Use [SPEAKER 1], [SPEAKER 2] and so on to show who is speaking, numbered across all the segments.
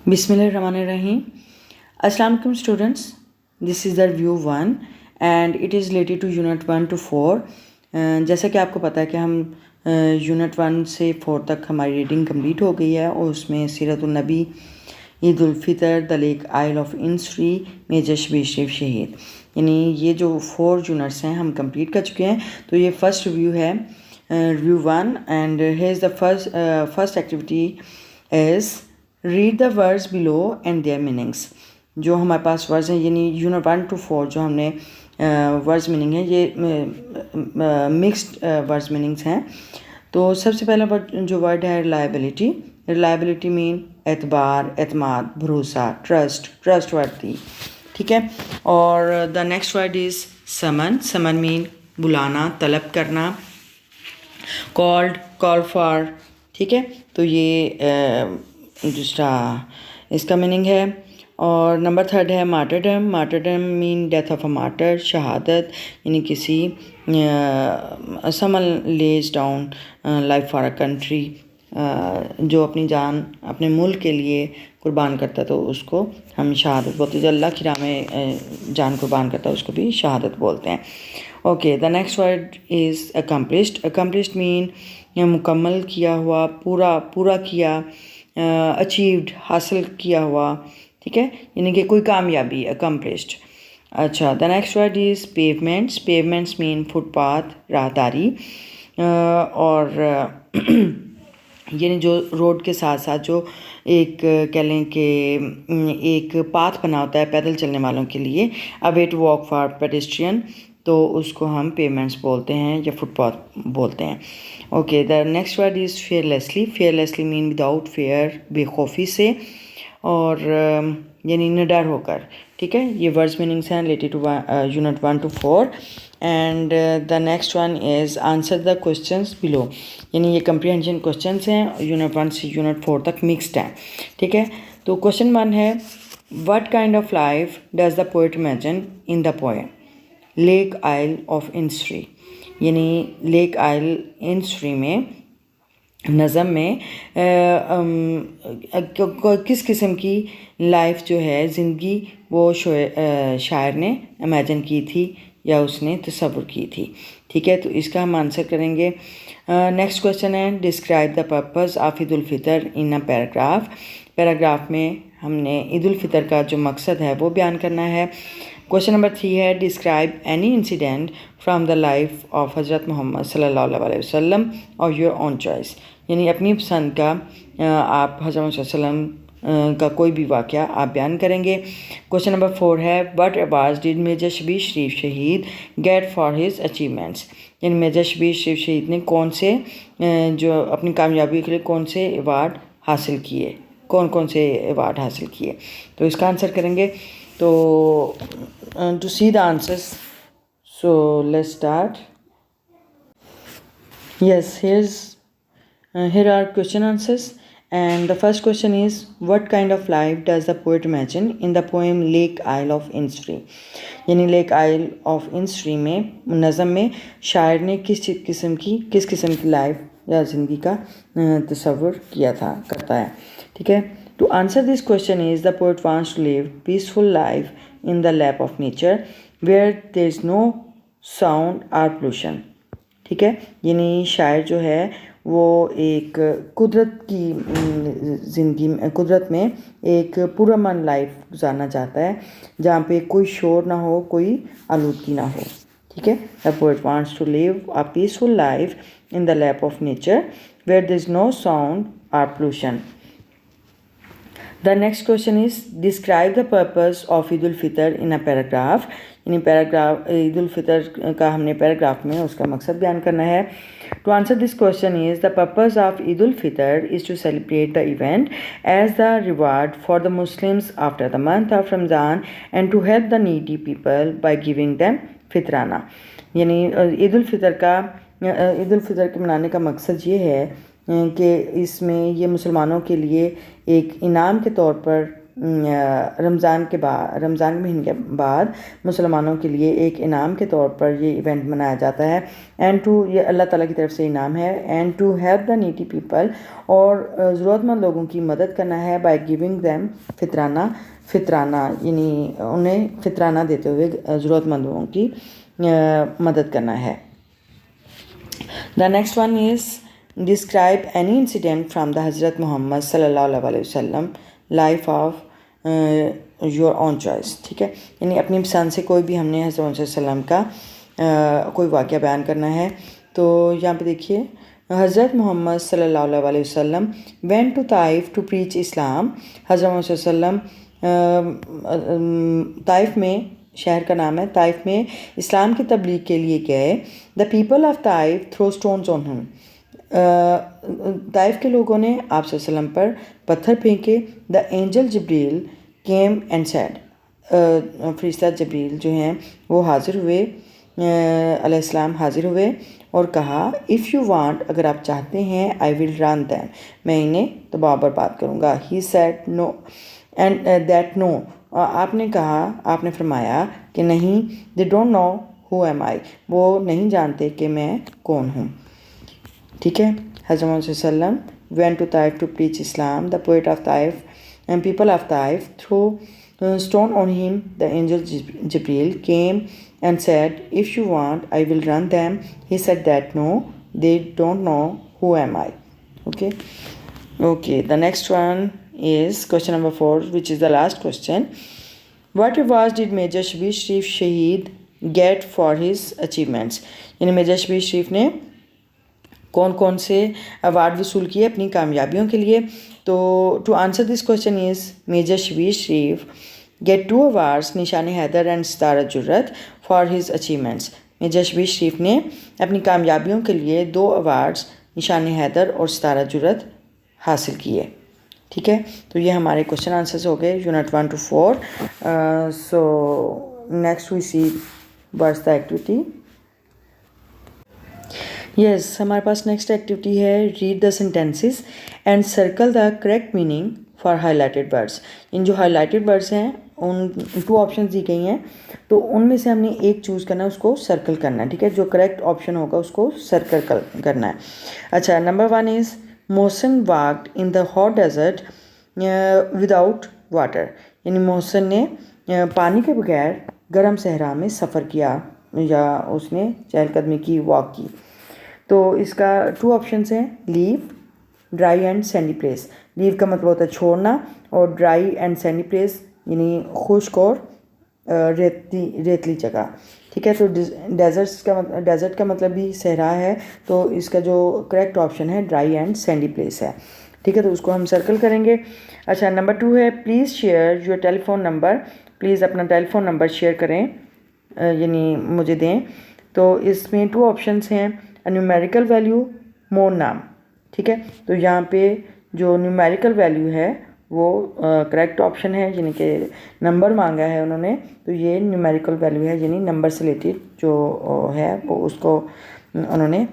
[SPEAKER 1] Bismillahirrahmanirrahim. Assalamu alaikum students. This is the review 1 and it is related to unit 1 to 4. जैसा कि आपको पता है कि हम यूनिट 1 से 4 तक हमारी रीडिंग कंप्लीट हो गई है और उसमें Seeratun Nabi, Eid ul Fitr, the lake isle of Innisfree, major Shabbir Sharif Shaheed, यानी ये जो 4 यूनिट्स हैं हम कंप्लीट कर चुके हैं। तो ये फर्स्ट रिव्यू है, review 1, and here is the first activity is read the words below and there meanings. जो हमारे पास वर्ड्स हैं यानी यूनिट 1 to 4 जो हमने वर्ड्स मीनिंग है ये मिक्स्ड वर्ड्स मीनिंग्स हैं। तो सबसे पहला जो वर्ड है रिलायबिलिटी। रिलायबिलिटी मीन एतबार, एतमाद, भरोसा, ट्रस्ट वर्दी, ठीक है। और the next word is summon. Summon mean बुलाना, तलब करना। कॉल्ड, कॉल फॉर, ठीक है। तो ये दूसरा इसका मीनिंग है। और नंबर 3 है martyrdom. Martyrdom mean death of a martyr, शहादत, यानी किसी someone lays down life for a country, जो अपनी जान अपने मुल्क के लिए कुर्बान करता है तो उसको हम शहादत बोलते हैं। जो अल्लाह की राह में जान कुर्बान करता है उसको भी शहादत बोलते हैं। Okay, the next word is accomplished. Accomplished mean मुकम्मल किया हुआ, पूरा किया, अचीव्ड, हासिल किया हुआ, ठीक है, यानी कि कोई कामयाबी, अकम्पलिश्ड। अच्छा, the next word is pavements. Pavements mean footpath, राहदारी, और यानी जो रोड के साथ साथ जो एक कह लें कि एक पाथ बना होता है पैदल चलने वालों के लिए, a way to walk for pedestrian, तो उसको हम पेवमेंट्स बोलते हैं या फुटपाथ बोलते हैं। Okay, the next word is fearlessly. Fearlessly mean without fear, बेखौफी से, और यानी निडर होकर, ठीक है। ये वर्ड्स मीनिंग्स हैं related to unit 1 to 4। And the next one is answer the questions below, यानी ये कंप्रीहेंशन क्वेश्चंस हैं, यूनिट 1 से यूनिट 4 तक मिक्सड हैं, ठीक है। तो क्वेश्चन 1 है, what kind of life does the poet imagine in the poem lake isle of Innisfree, यानी लेक आइल इंसरी में नज़म में किस किस्म की लाइफ जो है ज़िंदगी वो शायर ने इमेजिन की थी या उसने तसव्वुर की थी, ठीक है। तो इसका हम आंसर करेंगे। नेक्स्ट क्वेश्चन है, describe the purpose of Eid ul Fitr in a paragraph. Paragraph में हमने ईद उल फितर का जो मकसद है वो बयान करना है। क्वेश्चन नंबर 3 है, describe any incident from the life of हज़रत मोहम्मद सल्लल्लाहु अलैहि वसल्लम और योर ओन चॉइस, यानी अपनी पसंद का आप हज़रत मोहम्मद सल्लल्लाहु अलैहि वसल्लम का कोई भी वाक़या आप बयान करेंगे। क्वेश्चन नंबर 4 है, what awards did major Shabbir Sharif Shaheed get for his achievements, यानी मेजर शबीर शरीफ शहीद ने कौन से जो अपनी कामयाबी के लिए कौन से अवार्ड हासिल किए, कौन से अवार्ड हासिल किए, तो इसका आंसर करेंगे। तो to see the answers, so let's start. Yes, here are question answers, and the first question is, what kind of life does the poet imagine in the poem Lake Isle of Innisfree, यानी lake isle of इंसरी में नज़म में शायर ने किस किस्म की life या ज़िंदगी का तसव्वुर किया था, करता है, ठीक है। To answer this question is the poet wants to live peaceful life in the lap of nature where there is no sound और पोल्यूशन, ठीक है। यानी शायर जो है वो एक कुदरत की ज़िंदगी में, कुदरत में एक पुरअमन लाइफ गुजारना चाहता है जहाँ पे कोई शोर ना हो, कोई आलूदगी ना हो, ठीक है। The poet wants to live a peaceful life in the lap of nature where there is no sound और pollution. The next question is, describe the purpose of Eid ul Fitr in a paragraph, यानी पैराग्राफ ईद उल फितर का हमने paragraph में उसका मकसद बयान करना है। To answer this question is, the purpose of Eid ul Fitr is to celebrate the event as the reward for the Muslims after the month of Ramzan and to help the needy people by giving them फितराना, यानी ईद उल फितर के मनाने का मकसद ये है कि इसमें ये मुसलमानों के लिए एक इनाम के तौर पर रमज़ान के महीने के बाद मुसलमानों के लिए एक इनाम के तौर पर ये इवेंट मनाया जाता है। एंड टू, ये अल्लाह ताला की तरफ से इनाम है। And to help the needy people, और ज़रूरतमंद लोगों की मदद करना है। बाय गिविंग दैम फितराना यानी उन्हें फितराना देते हुए ज़रूरतमंद लोगों की मदद करना है। The next one is describe any incident from the हज़रत मोहम्मद सल्लल्लाहु अलैहि वसल्लम life of your own choice. ठीक है, यानी अपनी पसंद से कोई भी हमने हज़रत वसल्लम का कोई वाक़या बयान करना है। तो यहाँ पे देखिए, हज़रत मोहम्मद सल्लल्लाहु अलैहि वसल्लम went to Taif to preach Islam. हज़रत वसल्लम ताइफ में, शहर का नाम है, ताइफ में इस्लाम की तबलीग के लिए गए। The people of Taif throw stones on him. Taif के लोगों ने आप सल्लम पर पत्थर फेंके। The angel Jibril came and said. फरिश्ता जबरील जो हैं वो हाजिर हुए, अलैहिस्सलाम हाजिर हुए और कहा, इफ़ यू वांट, अगर आप चाहते हैं, आई विल रन दैम, मैं इन्हें तबाह बर्बाद करूँगा। He said no and that no, आपने कहा, आपने फरमाया कि नहीं। They don't know who am I, वो नहीं जानते कि मैं कौन हूँ। ठीक है, हज़रत वसल्लम went to Taif to preach Islam. The poet of Taif and people of Taif throw stone on him. The angel Jibril came and said, if you want, I will run them. He said that no, they don't know who am I. Okay, the next one is question number 4, which is the last question. What awards did Major Shabir Sharif Shaheed get for his achievements? यानी major Shabbir Sharif ने कौन कौन से award वसूल किए अपनी कामयाबियों के लिए। तो to answer this question is major Shabbir Sharif get 2 awards, Nishan Haider and Sitara Jurrat, for his achievements. Major Shabbir Sharif ने अपनी कामयाबियों के लिए 2 अवार्ड्स, निशान हैदर और सितारा जुर्रत हासिल किए। ठीक है, तो ये हमारे क्वेश्चन आंसर्स हो गए unit 1 to 4। So next we see what's the activity. Yes, हमारे पास नेक्स्ट एक्टिविटी है, read the sentences and circle the correct meaning for highlighted words. इन जो हाईलाइटेड वर्ड्स हैं उन 2 ऑप्शन दी गई हैं, तो उनमें से हमने एक चूज़ करना है, उसको सर्कल करना है। ठीक है, जो करेक्ट ऑप्शन होगा उसको सर्कल करना है। अच्छा, number 1 is Mohsin walked in the hot desert without water, यानी मोहसिन ने पानी के बगैर गर्म सहरा में सफ़र किया या उसने चहलकदमी की, वॉक की। तो इसका 2 ऑप्शंस हैं, leave, dry and Sandy place. Leave का मतलब होता है छोड़ना, और ड्राई एंड सैंडी प्लेस यानी खुश्क और रेतली जगह। ठीक है, तो डेजर्ट का मतलब भी सहरा है, तो इसका जो करेक्ट ऑप्शन है ड्राई एंड सैंडी प्लेस है। ठीक है, तो उसको हम सर्कल करेंगे। अच्छा, नंबर 2 है, please share your telephone number. Please अपना टेलीफोन नंबर शेयर करें, यानी मुझे दें। तो इसमें 2 ऑप्शंस हैं, न्यूमेरिकल वैल्यू, मोर नाम। ठीक है, तो यहाँ पे जो न्यूमेरिकल वैल्यू है वो करेक्ट ऑप्शन है, यानी कि नंबर मांगा है उन्होंने, तो ये न्यूमेरिकल वैल्यू है, यानी नंबर से रिलेटेड जो है वो उसको उन्होंने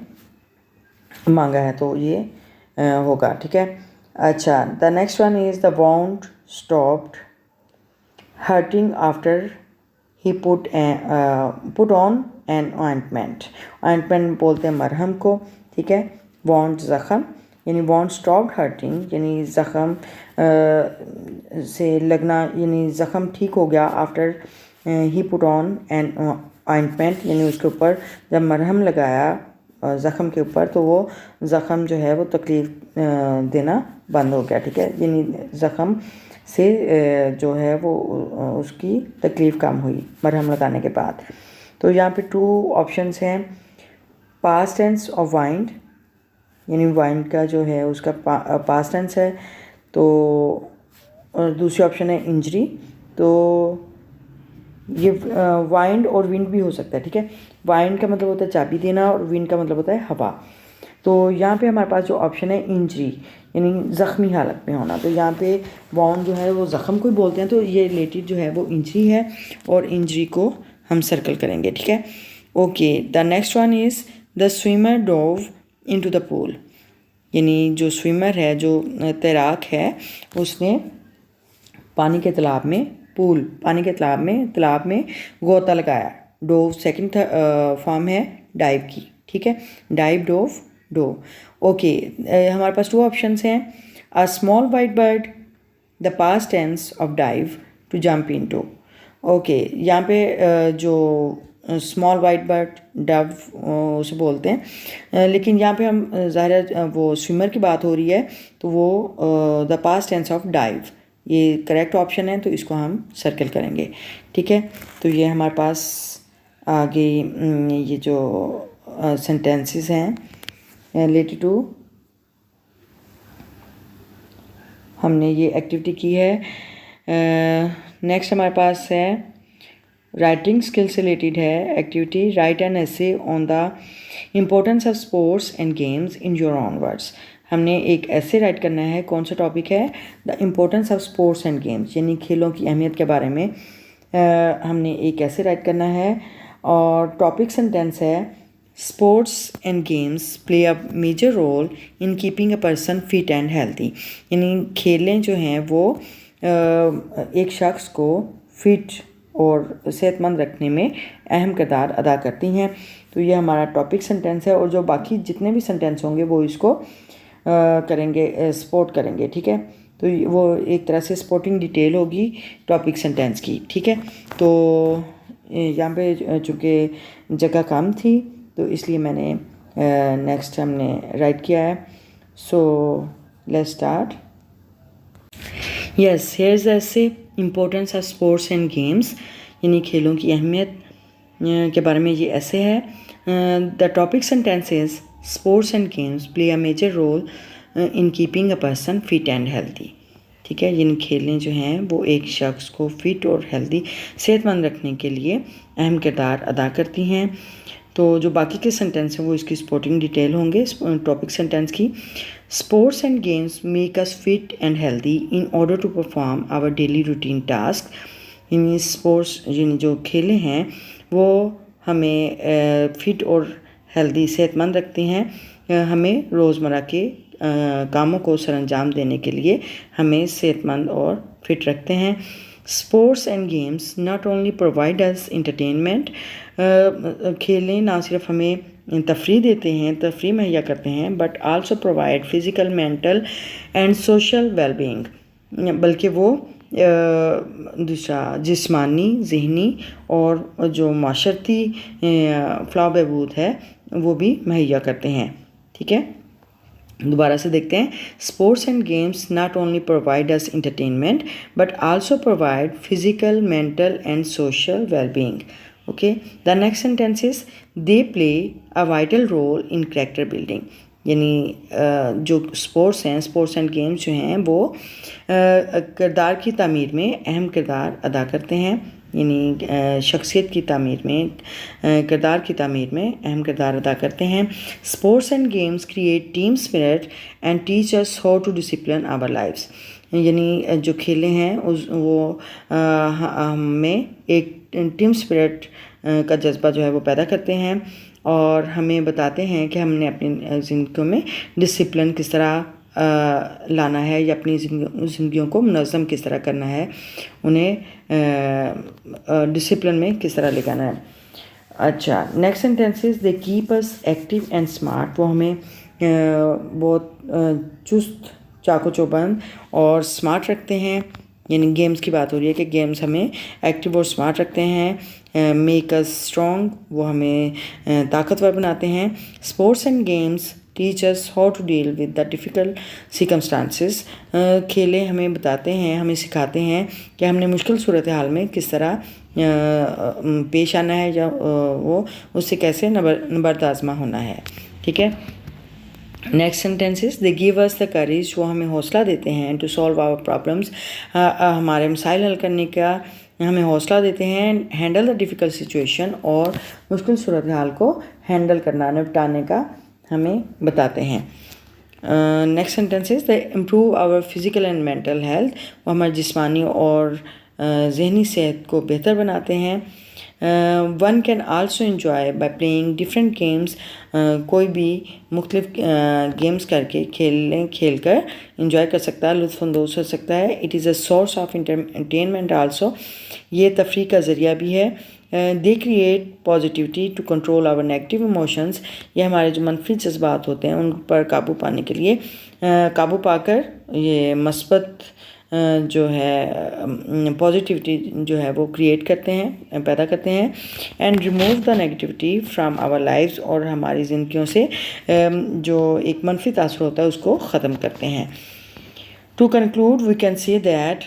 [SPEAKER 1] मांगा है, तो ये होगा। ठीक है, अच्छा, the next one is the wound stopped hurting after he put on an ointment. Ointment बोलते हैं मरहम को। ठीक है, वाउंड ज़ख़म, यानी वाउंड स्टॉप्ड हर्टिंग यानी ज़ख़म से लगना, यानी ज़ख़म ठीक हो गया। After he put on an ointment, यानी उसके ऊपर जब मरहम लगाया ज़ख़म के ऊपर, तो वो ज़ख़म जो है वो तकलीफ़ देना बंद हो गया। ठीक है, यानी ज़ख़म से जो है वो उसकी तकलीफ़ कम हुई मरहम लगाने के बाद। तो यहाँ पे 2 ऑप्शंस हैं, पास्ट टेंस ऑफ वाइंड, यानी वाइंड का जो है उसका पास्ट टेंस है। तो दूसरी ऑप्शन है इंजरी। तो ये वाइंड और विंड भी हो सकता है। ठीक है, वाइंड का मतलब होता है चाबी देना और विंड का मतलब होता है हवा। तो यहाँ पे हमारे पास जो ऑप्शन है इंजरी, यानी ज़ख्मी हालत में होना। तो यहाँ पे वाउंड जो है वो ज़ख़म को ही बोलते हैं, तो ये रिलेटेड जो है वो इंजरी है, और इंजरी को हम सर्कल करेंगे। ठीक है, okay, the next one is the swimmer dove into the pool, यानी जो स्विमर है, जो तैराक है, उसने पानी के तालाब में, पूल, पानी के तालाब में गोता लगाया। डोव सेकंड फॉर्म है डाइव की, ठीक है, डाइव, डोव, डोव। ओके, हमारे पास 2 ऑप्शंस हैं। A small white bird, the past tense of dive, to jump into. Okay, यहाँ पे जो स्मॉल वाइट बर्ड, डव उसे बोलते हैं, लेकिन यहाँ पे हम ज़ाहिर वो स्विमर की बात हो रही है, तो वो the past tense of dive ये करेक्ट ऑप्शन है, तो इसको हम सर्कल करेंगे, ठीक है। तो ये हमारे पास आगे ये जो सेंटेंसेस हैं रिलेटेड टू, हमने ये एक्टिविटी की है। नेक्स्ट हमारे पास है राइटिंग स्किल से रिलेटेड है activity, right an essay on the importance of sports and games in your own words. हमने एक ऐसे राइट करना है, कौन सा टॉपिक है, the importance of sports and games, यानी खेलों की अहमियत के बारे में हमने एक ऐसे राइट करना है। और टॉपिक सेंटेंस है sports and games play a major role in keeping a person fit and healthy, यानी खेलें जो हैं वो एक शख्स को फिट और सेहतमंद रखने में अहम किरदार अदा करती हैं। तो ये हमारा टॉपिक सेंटेंस है, और जो बाकी जितने भी सेंटेंस होंगे वो इसको करेंगे, सपोर्ट करेंगे, ठीक है। तो वो एक तरह से सपोर्टिंग डिटेल होगी टॉपिक सेंटेंस की, ठीक है। तो यहाँ पे चूँकि जगह कम थी तो इसलिए मैंने नेक्स्ट हमने राइट किया है। So let's start. Yes, here is essay importance of sports and games, यानी खेलों की अहमियत के बारे में ये ऐसे है। The topic sentence is sports and games play a major role in keeping a person fit and healthy, ठीक है। यानी खेलें जो हैं वो एक शख्स को फिट और हेल्दी, सेहतमंद रखने के लिए अहम किरदार अदा करती हैं। तो जो बाकी के सेंटेंस हैं वो इसकी सपोर्टिंग डिटेल होंगे टॉपिक सेंटेंस की। Sports and games make us fit and healthy in order to perform our daily routine task, यानी स्पोर्ट्स यानी जो खेलें हैं वो हमें फिट और हेल्दी, सेहतमंद रखती हैं, हमें रोज़मर्रा के कामों को सरअंजाम देने के लिए हमें सेहतमंद और फिट रखते हैं। Sports and games not only provide us entertainment, खेलें ना सिर्फ हमें तफरीह देते हैं, तफरीह मुहैया करते हैं, but also provide physical, mental and social wellbeing, बल्कि वो दूसरा जिस्मानी, ज़हनी और जो माशरती फ़लाह बहबूद है वो भी मुहैया करते हैं, ठीक है। दोबारा से देखते हैं। Sports and games not only provide us entertainment but also provide physical, mental and social wellbeing. Okay, the next sentence is they play a vital role in character building, यानी जो स्पोर्ट्स हैं, स्पोर्ट्स एंड गेम्स जो हैं वो किरदार की तामीर में अहम किरदार अदा करते हैं, यानी शख्सियत की तामीर में, किरदार की तामीर में अहम किरदार अदा करते हैं। Sports and games create team spirit and teach us how to discipline our lifes, यानी जो खेलें हैं वो हमें एक टीम स्पिरिट का जज्बा जो है वो पैदा करते हैं और हमें बताते हैं कि हमने अपनी ज़िंदगियों में डिसिप्लिन किस तरह लाना है या अपनी ज़िंदगियों को मुनज़्ज़म किस तरह करना है, उन्हें डिसिप्लिन में किस तरह लेकर आना है। अच्छा, next sentences they keep us active and smart, वो हमें बहुत चुस्त, चाको चौबंद और स्मार्ट रखते हैं, यानी गेम्स की बात हो रही है कि गेम्स हमें एक्टिव और स्मार्ट रखते हैं। मेक अस स्ट्रॉन्ग, वो हमें ताकतवर बनाते हैं। Sports and games teach us how to deal with the difficult circumstances, खेलें हमें बताते हैं, हमें सिखाते हैं कि हमने मुश्किल सूरत हाल में किस तरह पेश आना है या वो उससे कैसे नबर्द आज़मा होना है, ठीक है। Next sentences they give us the courage, वो हमें हौसला देते हैं टू सॉल्व आवर प्रॉब्लम्स, हमारे मसाइल हल करने का हमें हौसला देते हैं। हैंडल द डिफ़िकल्ट सिचुएशन, और मुश्किल सूरत हाल को हैंडल करना, निपटाने का हमें बताते हैं। Next sentences they improve our physical and mental health, वो हमारी जिस्मानी और जहनी सेहत को बेहतर बनाते हैं। One can also enjoy by playing different games, कोई भी मुख्तलिफ गेम्स करके खेल कर इंजॉय कर सकता है, लुत्फ़अंदोज़ हो सकता है। It is a source of entertainment also, ये तफरीह का ज़रिया भी है। They create positivity to control our negative emotions, ये हमारे जो मनफी जज्बात होते हैं उन पर काबू पाने के लिए काबू पाकर ये मस्बत जो है पॉजिटिविटी जो है वो क्रिएट करते हैं, पैदा करते हैं। And remove the negativity from our lifes, और हमारी ज़िंदगियों से जो एक मनफी तासुर होता है उसको ख़त्म करते हैं। To conclude we can say that,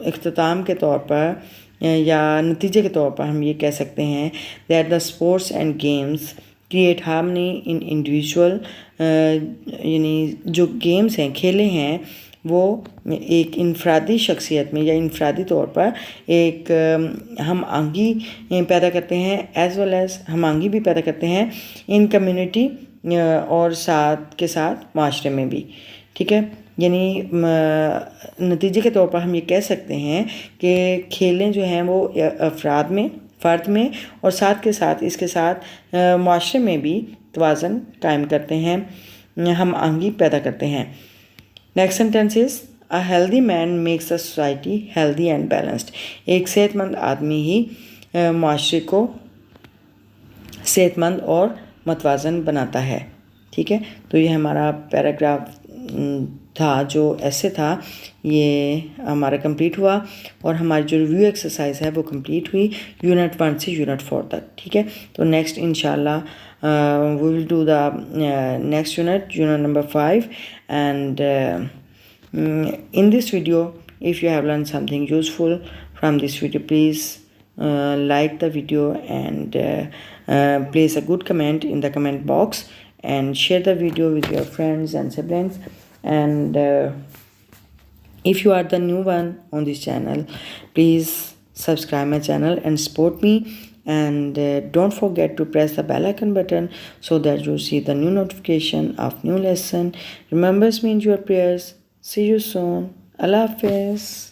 [SPEAKER 1] इख्तिताम के तौर पर या नतीजे के तौर पर हम ये कह सकते हैं that the sports and games create harmony in individual, यानी जो गेम्स हैं, खेले हैं, वो एक इनफरादी शख्सियत में या इनफरादी तौर पर एक हम आहंगी पैदा करते हैं, एज़ वेल एज़ हम आहंगी भी पैदा करते हैं इन कम्युनिटी और साथ के साथ माशरे में भी। ठीक है, यानी नतीजे के तौर पर हम ये कह सकते हैं कि खेलें जो हैं वो फ़र्द में और साथ के साथ इसके साथ माशरे में भी तवाज़न कायम करते हैं, हम आहंगी पैदा करते हैं। Next sentence is a healthy man makes a society healthy and balanced, एक सेहतमंद आदमी ही माशरे को सेहतमंद और मतवाज़न बनाता है। ठीक है, तो ये हमारा पैराग्राफ था, जो ऐसे था, ये हमारा कंप्लीट हुआ और हमारी जो रिव्यू एक्सरसाइज है वो कंप्लीट हुई यूनिट 1 से यूनिट 4 तक। ठीक है, तो नेक्स्ट इंशाल्लाह we will do the next unit number 5, and in this video, if you have learned something useful from this video, please like the video and place a good comment in the comment box, and share the video with your friends and siblings. And if you are the new one on this channel, please subscribe my channel and support me, and don't forget to press the bell icon button so that you see the new notification of new lesson. Remember me in your prayers. See you soon. Allah Hafiz.